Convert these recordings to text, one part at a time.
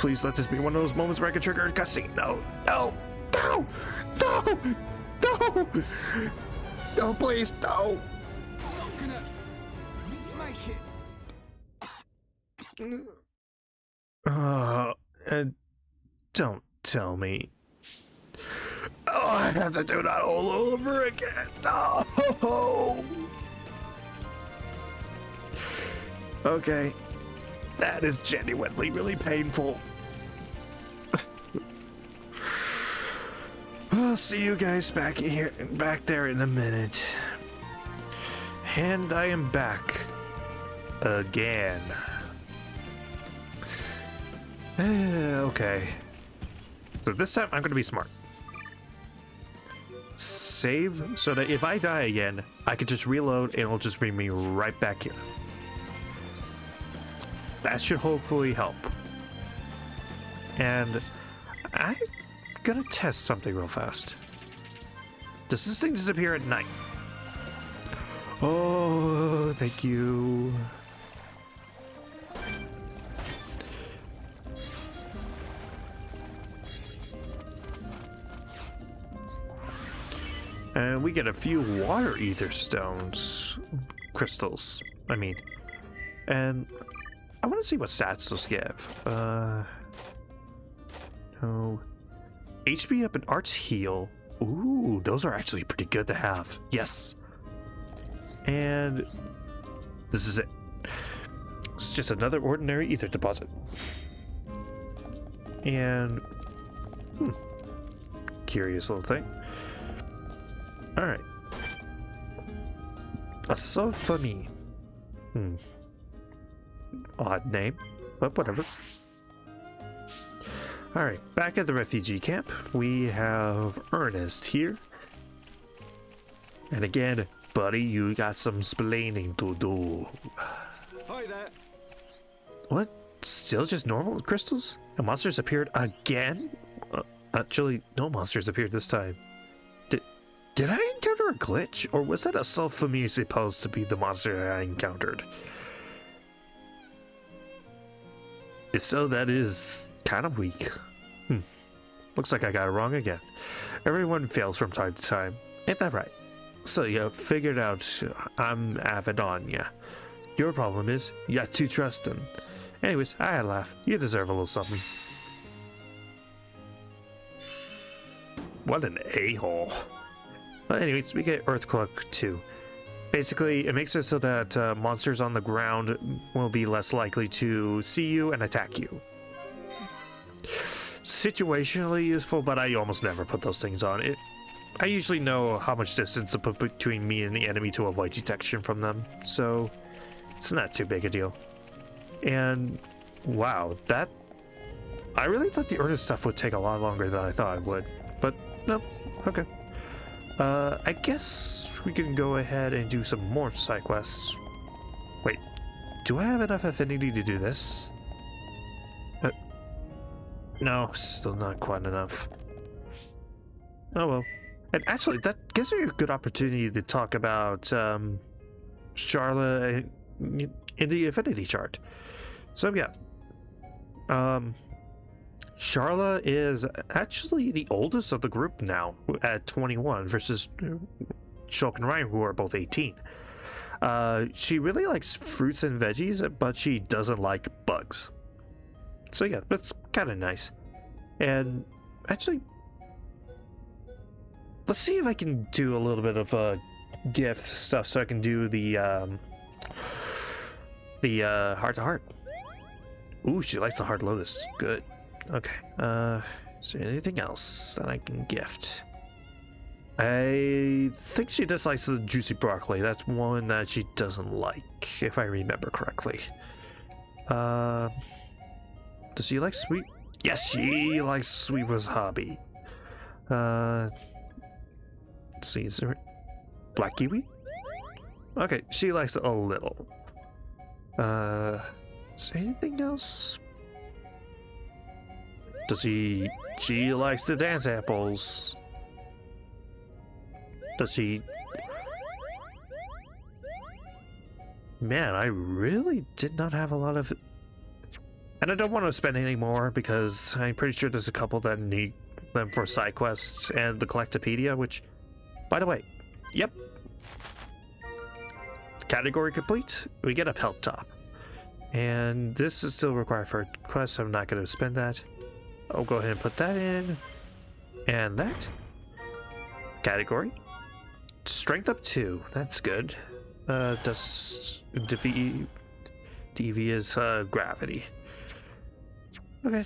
please let this be one of those moments where I can trigger a cutscene. No, no, no, no, no, no, please, no. And don't tell me. Oh, I have to do that all over again. No. Okay. That is genuinely really painful. I'll see you guys back there in a minute. And I am back again. Okay. So this time I'm gonna be smart. Save so that if I die again, I can just reload and it'll just bring me right back here. That should hopefully help. And I'm gonna test something real fast. Does this thing disappear at night? Oh, thank you. And we get a few water ether stones. Crystals, I mean. And I want to see what stats those give. No. HP up and arts heal. Ooh, those are actually pretty good to have. Yes. And this is it. It's just another ordinary ether deposit. And curious little thing. Alright. A Sophony. Odd name, but whatever. Alright, back at the refugee camp, we have Ernest here. And again, buddy, you got some splaining to do. Hi there. What? Still just normal crystals? And monsters appeared again? Actually, no monsters appeared this time. Did I encounter a glitch? Or was that a self-familiar supposed to be the monster I encountered? If so, that is kind of weak. Looks like I got it wrong again. Everyone fails from time to time. Ain't that right? So you figured out I'm Vnyan. Your problem is you got too trusting. Anyways, I had a laugh. You deserve a little something. What an a-hole. Well, anyways, we get Earthquake 2. Basically, it makes it so that monsters on the ground will be less likely to see you and attack you. Situationally useful, but I almost never put those things on. I usually know how much distance to put between me and the enemy to avoid detection from them, so it's not too big a deal. And wow, I really thought the Ernest stuff would take a lot longer than I thought it would, but no, okay. I guess we can go ahead and do some more side quests. Wait, do I have enough affinity to do this? No, still not quite enough. Oh well. And actually, that gives me a good opportunity to talk about Charla in the affinity chart. So yeah. Charla is actually the oldest of the group now at 21 versus Shulk and Ryan, who are both 18. She really likes fruits and veggies, but she doesn't like bugs. So yeah, that's kind of nice. And actually, let's see if I can do a little bit of gift stuff so I can do the heart-to-heart. Ooh, she likes the Heart Lotus. Good. Okay. Is there anything else that I can gift? I think she dislikes the juicy broccoli. That's one that she doesn't like, if I remember correctly. Does she like sweet? Yes, she likes sweet wasabi. Let's see, is there black kiwi? Okay, she likes it a little. Is there anything else? Does she likes the dance apples. Does she? Man, I really did not have a lot of And I don't want to spend any more because I'm pretty sure there's a couple that need them for side quests and the Collectopedia, which, by the way, yep. Category complete, we get a pelt top. And this is still required for a quest, so I'm not going to spend that. I'll go ahead and put that in. And that. Category. Strength up 2, that's good. Does devious gravity. Okay,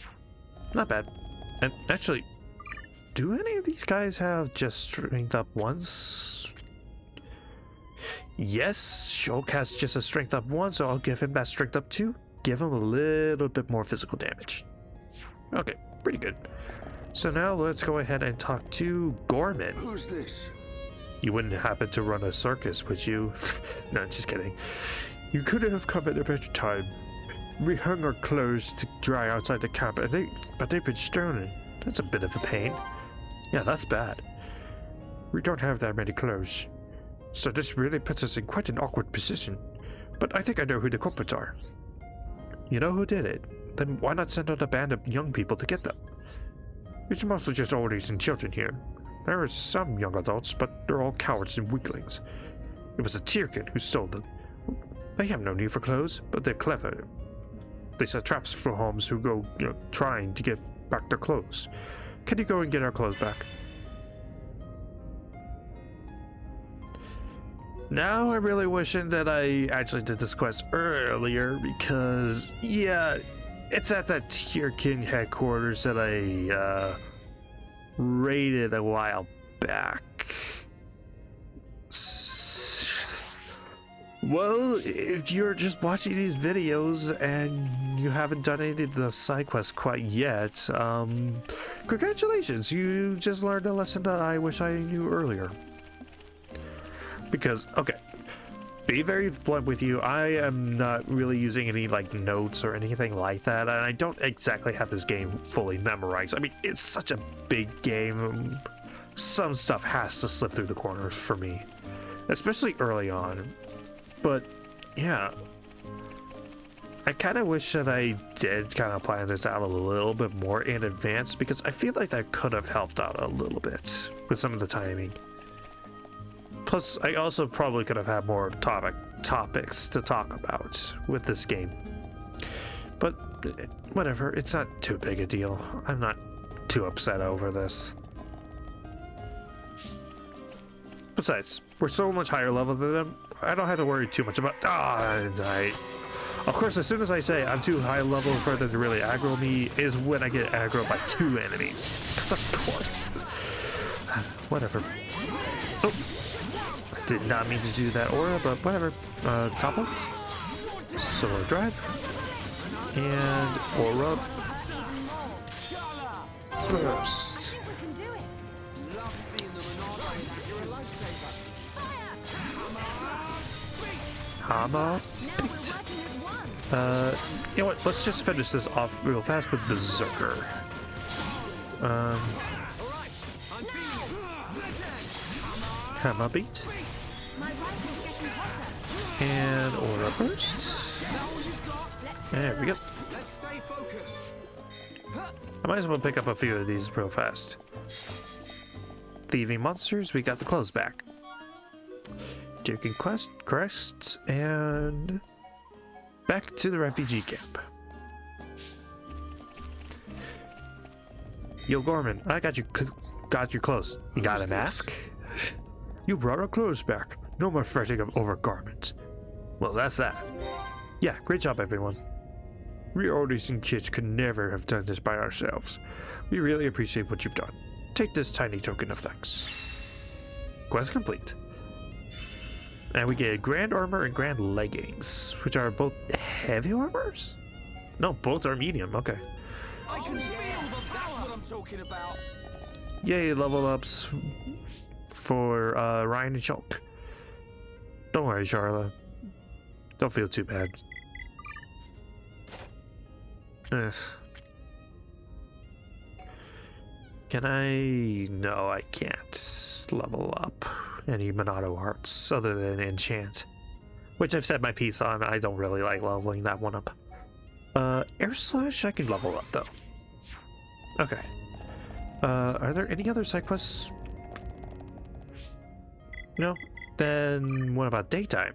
not bad. And actually, do any of these guys have just strength up once? Yes, Shulk has just a strength up 1, so I'll give him that strength up 2. Give him a little bit more physical damage. Okay, pretty good. So now let's go ahead and talk to Gorman. Who's this? You wouldn't happen to run a circus, would you? No, just kidding. You could have come at a better time. We hung our clothes to dry outside the camp, but they've been stolen. That's a bit of a pain. Yeah, that's bad. We don't have that many clothes, so this really puts us in quite an awkward position. But I think I know who the culprits are. You know who did it? Then why not send out a band of young people to get them? It's mostly just oldies and children here. There are some young adults, but they're all cowards and weaklings. It was a Tyrkin who stole them. They have no need for clothes, but they're clever. They set traps for homes who go, trying to get back their clothes. Can you go and get our clothes back? Now I'm really wishing that I actually did this quest earlier, because, yeah, it's at that Tyrkin headquarters that I, raided a while back. Well, if you're just watching these videos and you haven't done any of the side quests quite yet, congratulations, you just learned a lesson that I wish I knew earlier. Because, okay, be very blunt with you, I am not really using any notes or anything like that, and I don't exactly have this game fully memorized. I mean, it's such a big game. Some stuff has to slip through the corners for me, especially early on. But yeah, I kind of wish that I did kind of plan this out a little bit more in advance, because I feel like that could have helped out a little bit with some of the timing. Plus, I also probably could have had more topics to talk about with this game. But whatever, it's not too big a deal. I'm not too upset over this. Besides, we're so much higher level than them, I don't have to worry too much about... Of course, as soon as I say I'm too high level for them to really aggro me is when I get aggroed by 2 enemies. Because of course. Whatever. Oh. Did not mean to do that aura, but whatever. Topple. Solar Drive. And aura. Burst. Hammer. You know what? Let's just finish this off real fast with Berserker. Hammer beat. And aura burst. There we go. I might as well pick up a few of these real fast. Thieving monsters, we got the clothes back. Taking crests, and back to the refugee camp. Yo, Gorman, I got your clothes. You got a mask? You brought our clothes back. No more fretting over garments. Well, that's that. Yeah, great job, everyone. We oldies and kids could never have done this by ourselves. We really appreciate what you've done. Take this tiny token of thanks. Quest complete. And we get grand armor and grand leggings, which are both heavy armors? No, both are medium. Okay. I can feel the power. That's what I'm talking about. Yay, level ups for Ryan and Shulk. Don't worry, Charla. Don't feel too bad. Can I? No, I can't level up any Monado hearts other than enchant, which I've said my piece on. I don't really like leveling that one up. Air Slash I can level up though. Okay. Are there any other side quests? No? Then what about daytime?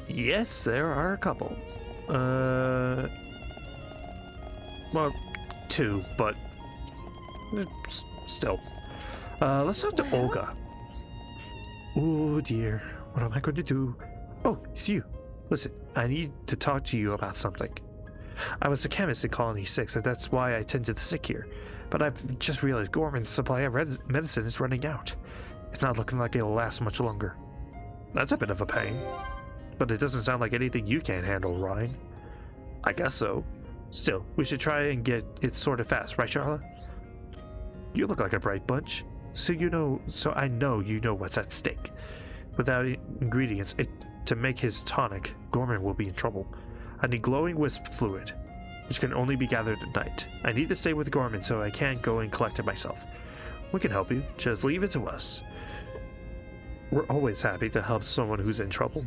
Yes, there are a couple. Well, two, but still. Let's talk to Olga. Oh dear, what am I going to do? Oh, it's you. Listen, I need to talk to you about something. I was a chemist in Colony 6, and that's why I tend to the sick here. But I've just realized Gorman's supply of medicine is running out. It's not looking like it'll last much longer. That's a bit of a pain. But it doesn't sound like anything you can't handle, Ryan. I guess so. Still, we should try and get it sorted fast, right, Charlotte? You look like a bright bunch. So I know you know what's at stake. Without ingredients to make his tonic, Gorman will be in trouble. I need glowing wisp fluid, which can only be gathered at night. I need to stay with Gorman, so I can't go and collect it myself. We can help you. Just leave it to us. We're always happy to help someone who's in trouble.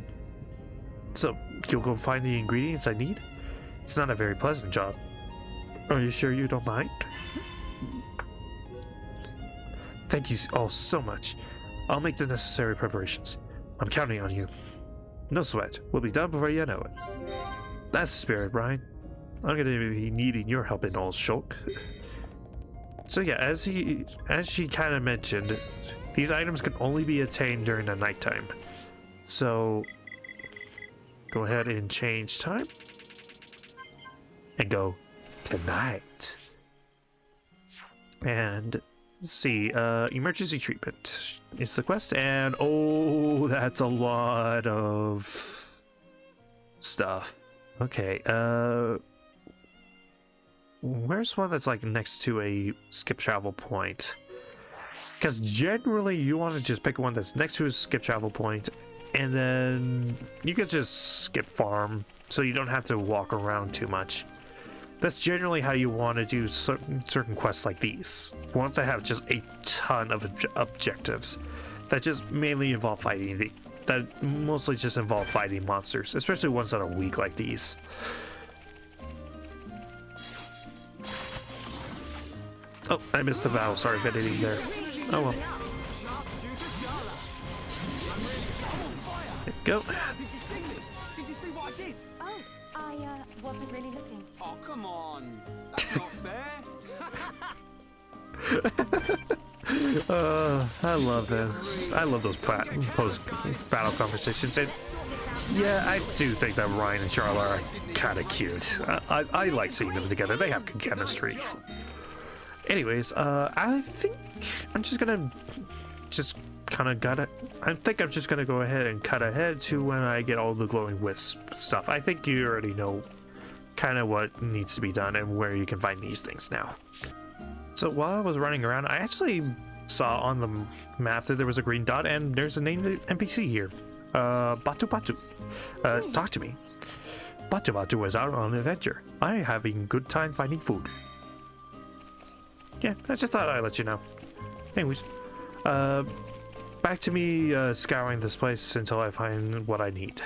So, you'll go find the ingredients I need? It's not a very pleasant job. Are you sure you don't mind? Thank you all so much. I'll make the necessary preparations. I'm counting on you. No sweat. We'll be done before you know it. That's the spirit, Brian. I'm gonna be needing your help in old Shulk. So yeah, as she kind of mentioned, these items can only be attained during the nighttime. So go ahead and change time and go tonight. And let's see, emergency treatment is the quest, and oh, that's a lot of stuff. Okay, where's one that's like next to a skip travel point? Because generally you want to just pick one that's next to a skip travel point, and then you can just skip farm so you don't have to walk around too much. That's generally how you want to do certain quests like these. Ones that have just a ton of objectives that just mainly involve fighting, that mostly just involve fighting monsters, especially ones that are weak like these. Oh, I missed the battle. Sorry for editing there. Oh well. There you go. Did you see what I did? Oh, I wasn't really looking. Oh, come on. That's not fair. I love this. I love those post-battle conversations. And yeah, I do think that Ryan and Charlotte are kind of cute. I like seeing them together. They have good chemistry. Anyways, I think I'm just gonna go ahead and cut ahead to when I get all the glowing wisp stuff. I think you already know kind of what needs to be done and where you can find these things now. So while I was running around, I actually saw on the map that there was a green dot, and there's a named NPC here. Batu Batu. Talk to me. Batu Batu was out on an adventure. I having good time finding food. Yeah, I just thought I'd let you know. Anyways, back to me scouring this place until I find what I need.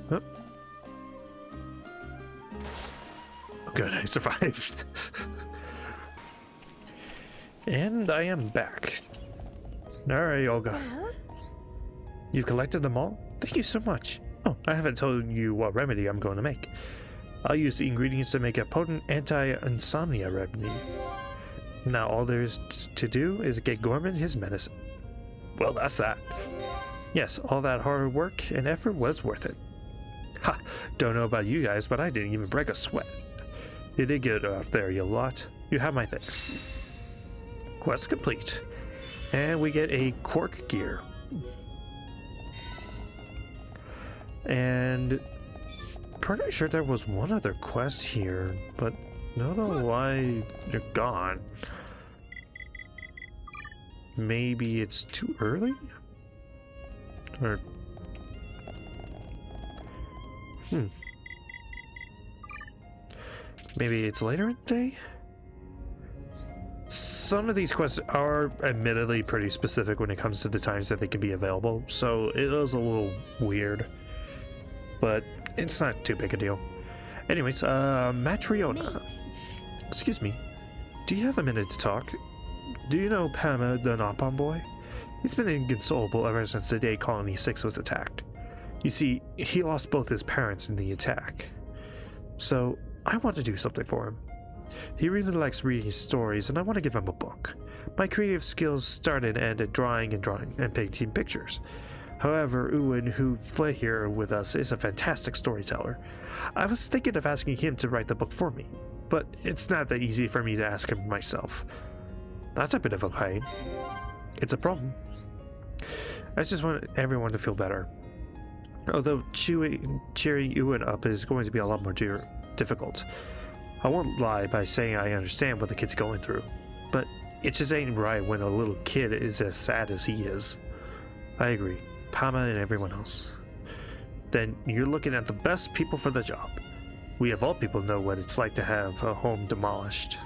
Oh. Good, I survived. And I am back. Alright, Olga. You've collected them all? Thank you so much. Oh, I haven't told you what remedy I'm going to make. I'll use the ingredients to make a potent anti-insomnia remedy. Now all there is to do is get Gorman his medicine. Well, that's that. Yes, all that hard work and effort was worth it. Ha! Don't know about you guys, but I didn't even break a sweat. You did good out there, you lot. You have my thanks. Quest complete. And we get a cork gear. And pretty sure there was one other quest here, but I don't know why you're gone. Maybe it's too early? Or... Maybe it's later in the day? some of these quests are admittedly pretty specific when it comes to the times that they can be available, so it is a little weird, but it's not too big a deal. Anyways, Matriona. Excuse me. Do you have a minute to talk? Do you know Pama the Nopon boy? He's been inconsolable ever since the day Colony 6 was attacked. You see, he lost both his parents in the attack. So, I want to do something for him. He really likes reading stories, and I want to give him a book. My creative skills start and end at drawing and painting pictures. However, Ewan, who fled here with us, is a fantastic storyteller. I was thinking of asking him to write the book for me, but it's not that easy for me to ask him myself. That's a bit of a pain. It's a problem. I just want everyone to feel better. Although cheering Ewan up is going to be a lot more difficult. I won't lie by saying I understand what the kid's going through, but it just ain't right when a little kid is as sad as he is. I agree. Pama and everyone else. Then you're looking at the best people for the job. We of all people know what it's like to have a home demolished.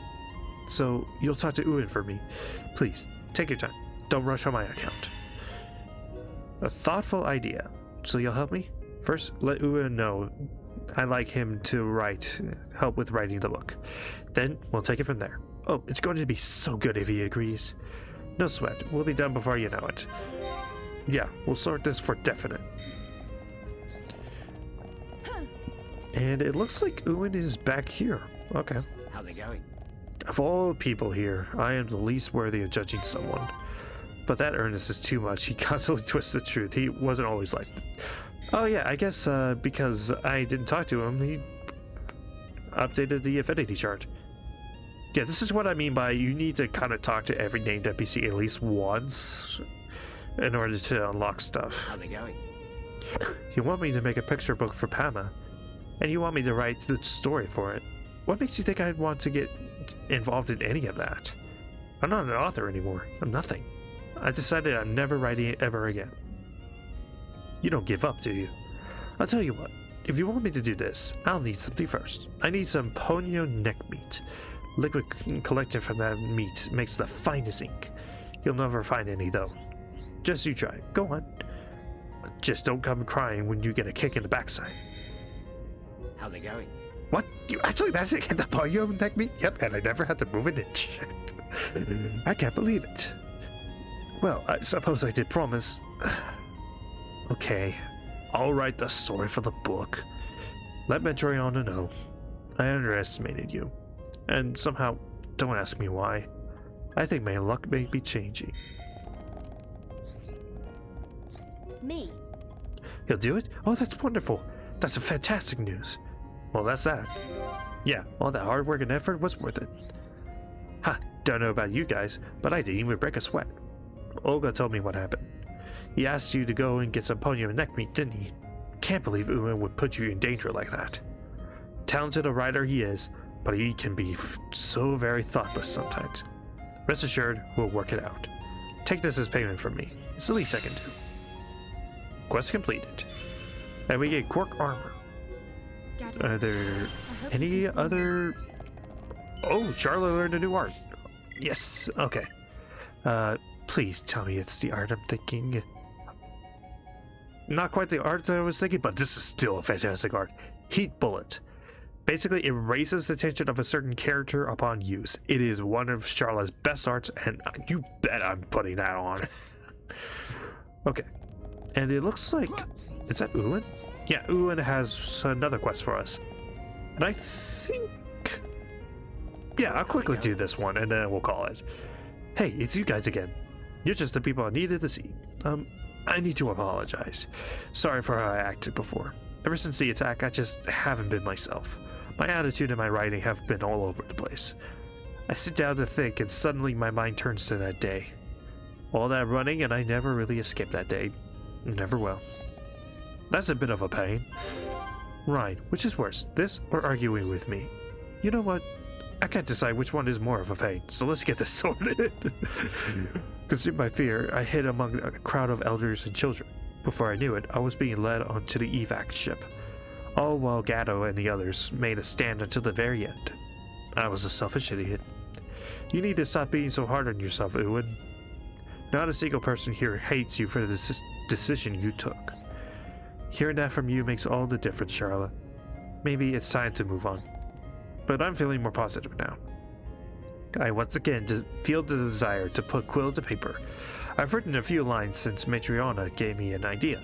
So you'll talk to Ewan for me. Please, take your time. Don't rush on my account. A thoughtful idea. So you'll help me? First, let Ewan know I'd like him to help with writing the book. Then we'll take it from there. Oh, it's going to be so good if he agrees. No sweat. We'll be done before you know it. Yeah, we'll sort this for definite. And it looks like Ewan is back here. Okay. How's it going? Of all people here, I am the least worthy of judging someone. But that Ernest is too much. He constantly twists the truth. He wasn't always like that. Oh yeah, I guess because I didn't talk to him, he updated the affinity chart. Yeah, this is what I mean by you need to kind of talk to every named NPC at least once in order to unlock stuff. How's it going? You want me to make a picture book for Pama, and you want me to write the story for it. What makes you think I'd want to get involved in any of that? I'm not an author anymore. I'm nothing. I decided I'm never writing it ever again. You don't give up, do you? I'll tell you what. If you want me to do this, I'll need something first. I need some ponyo neck meat. Liquid collected from that meat makes the finest ink. You'll never find any, though. Just you try. Go on. Just don't come crying when you get a kick in the backside. How's it going? What? You actually managed to get the ponyo neck meat? Yep, and I never had to move an inch. I can't believe it. Well, I suppose I did promise. Okay, I'll write the story for the book. Let Metroiana know. I underestimated you. And somehow, don't ask me why. I think my luck may be changing. Me? You'll do it? Oh, that's wonderful. That's a fantastic news. Well, that's that. Yeah, all that hard work and effort was worth it. Ha, don't know about you guys, but I didn't even break a sweat. Olga told me what happened. He asked you to go and get some ponyo and neck meat, didn't he? Can't believe Uma would put you in danger like that. Talented a writer he is, but he can be so very thoughtless sometimes. Rest assured, we'll work it out. Take this as payment from me. It's the least I can do. Quest completed. And we get Quark armor. Are there any other... Oh, Charlotte learned a new art. Yes, okay. Please tell me it's the art I'm thinking. Not quite the art that I was thinking, but this is still a fantastic art. Heat Bullet. Basically, it raises the tension of a certain character upon use. It is one of Charlotte's best arts, and you bet I'm putting that on. Okay. And it looks like... Is that Ewan? Yeah, Ewan has another quest for us. And I think... Yeah, I'll quickly do this one, and then we'll call it. Hey, it's you guys again. You're just the people I needed to see. I need to apologize. Sorry for how I acted before. Ever since the attack, I just haven't been myself. My attitude and my writing have been all over the place. I sit down to think, and suddenly my mind turns to that day. All that running, and I never really escaped that day. Never will. That's a bit of a pain. Right, which is worse, this or arguing with me? You know what? I can't decide which one is more of a pain, so let's get this sorted. Consumed by fear, I hid among a crowd of elders and children. Before I knew it, I was being led onto the evac ship. All while Gatto and the others made a stand until the very end. I was a selfish idiot. You need to stop being so hard on yourself, Ewan. Not a single person here hates you for the decision you took. Hearing that from you makes all the difference, Charlotte. Maybe it's time to move on. But I'm feeling more positive now. I once again feel the desire to put quill to paper. I've written a few lines since Matriona gave me an idea.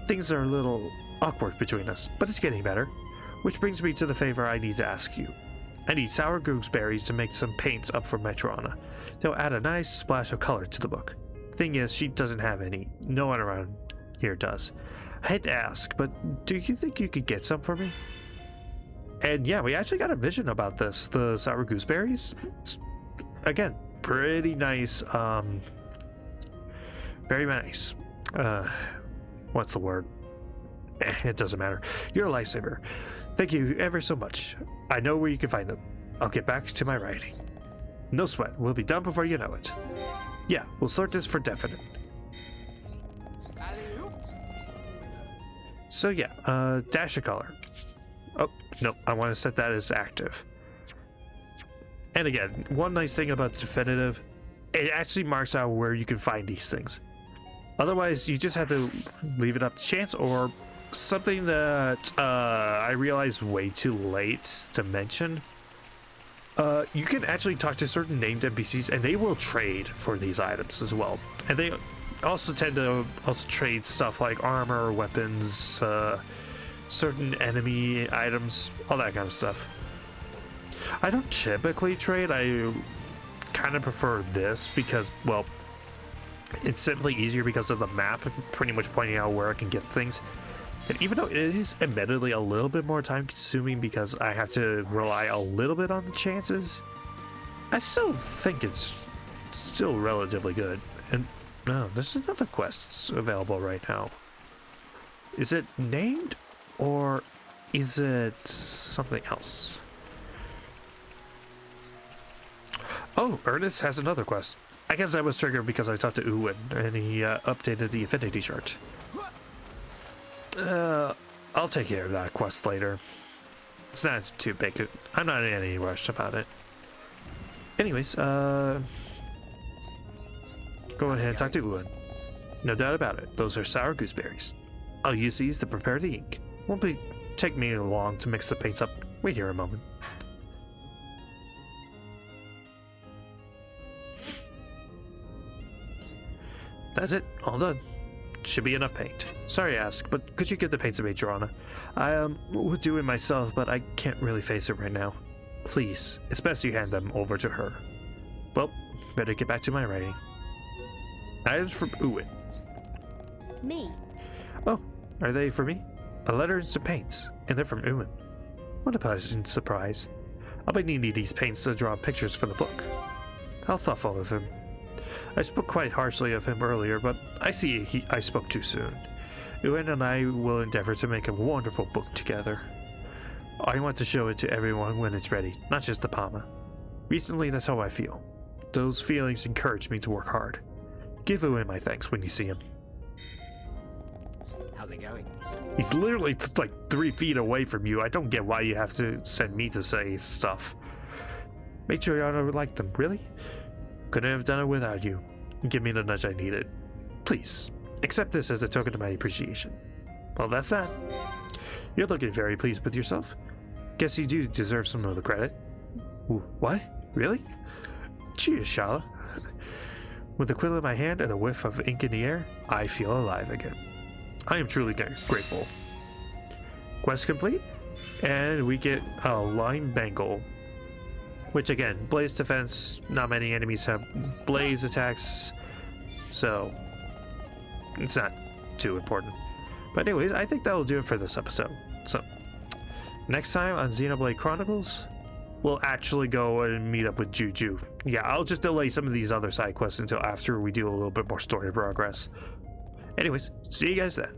Things are a little awkward between us, but it's getting better. Which brings me to the favor I need to ask you. I need sour gooseberries to make some paints up for Matriona. They'll add a nice splash of color to the book. Thing is, she doesn't have any. No one around here does. I hate to ask, but do you think you could get some for me? And yeah, we actually got a vision about this. The sour gooseberries. Again, pretty nice. Very nice. What's the word? It doesn't matter. You're a lifesaver. Thank you ever so much. I know where you can find them. I'll get back to my writing. No sweat. We'll be done before you know it. Yeah, we'll sort this for definite. So yeah, dash of color. Oh, no, I want to set that as active. And again, one nice thing about definitive, it actually marks out where you can find these things. Otherwise, you just have to leave it up to chance, or something that I realized way too late to mention. You can actually talk to certain named NPCs, and they will trade for these items as well. And they also tend to trade stuff like armor, weapons, certain enemy items, all that kind of stuff. I don't typically trade. I kind of prefer this because, well, it's simply easier because of the map pretty much pointing out where I can get things. And even though it is admittedly a little bit more time consuming because I have to rely a little bit on the chances, I still think it's still relatively good. And no, there's another quest available right now. Is it named or is it something else? Oh, Ernest has another quest. I guess that was triggered because I talked to Ewan and he updated the affinity chart. I'll take care of that quest later. It's not too big. I'm not in any rush about it. Anyways, go ahead and talk to Ewan. No doubt about it, those are sour gooseberries. I'll use these to prepare the ink. Won't take me long to mix the paints up. Wait here a moment. That's it, all done. Should be enough paint. Sorry to ask, but could you give the paints to Matriona? I would do it myself, but I can't really face it right now. Please, it's best you hand them over to her. Well, better get back to my writing. Items from Ewan. Me. Oh, are they for me? A letter and some paints, and they're from Ewan. What a pleasant surprise. I'll be needing these paints to draw pictures for the book. How thoughtful of him. I spoke quite harshly of him earlier, but I see I spoke too soon. Ewan and I will endeavor to make a wonderful book together. I want to show it to everyone when it's ready, not just the Palma. Recently, that's how I feel. Those feelings encourage me to work hard. Give Ewan my thanks when you see him. How's it going? He's literally like 3 feet away from you. I don't get why you have to send me to say stuff. Matriona would like them, really? Couldn't have done it without you. Give me the nudge I needed. Please, accept this as a token of my appreciation. Well, that's that. You're looking very pleased with yourself. Guess you do deserve some of the credit. Ooh, what? Really? Cheers, Shala. With a quill in my hand and a whiff of ink in the air, I feel alive again. I am truly grateful. Quest complete, and we get a line bangle. Which again, blaze defense, not many enemies have blaze attacks, so it's not too important. But anyways, I think that'll do it for this episode. So, next time on Xenoblade Chronicles, we'll actually go and meet up with Juju. Yeah, I'll just delay some of these other side quests until after we do a little bit more story progress. Anyways, see you guys then.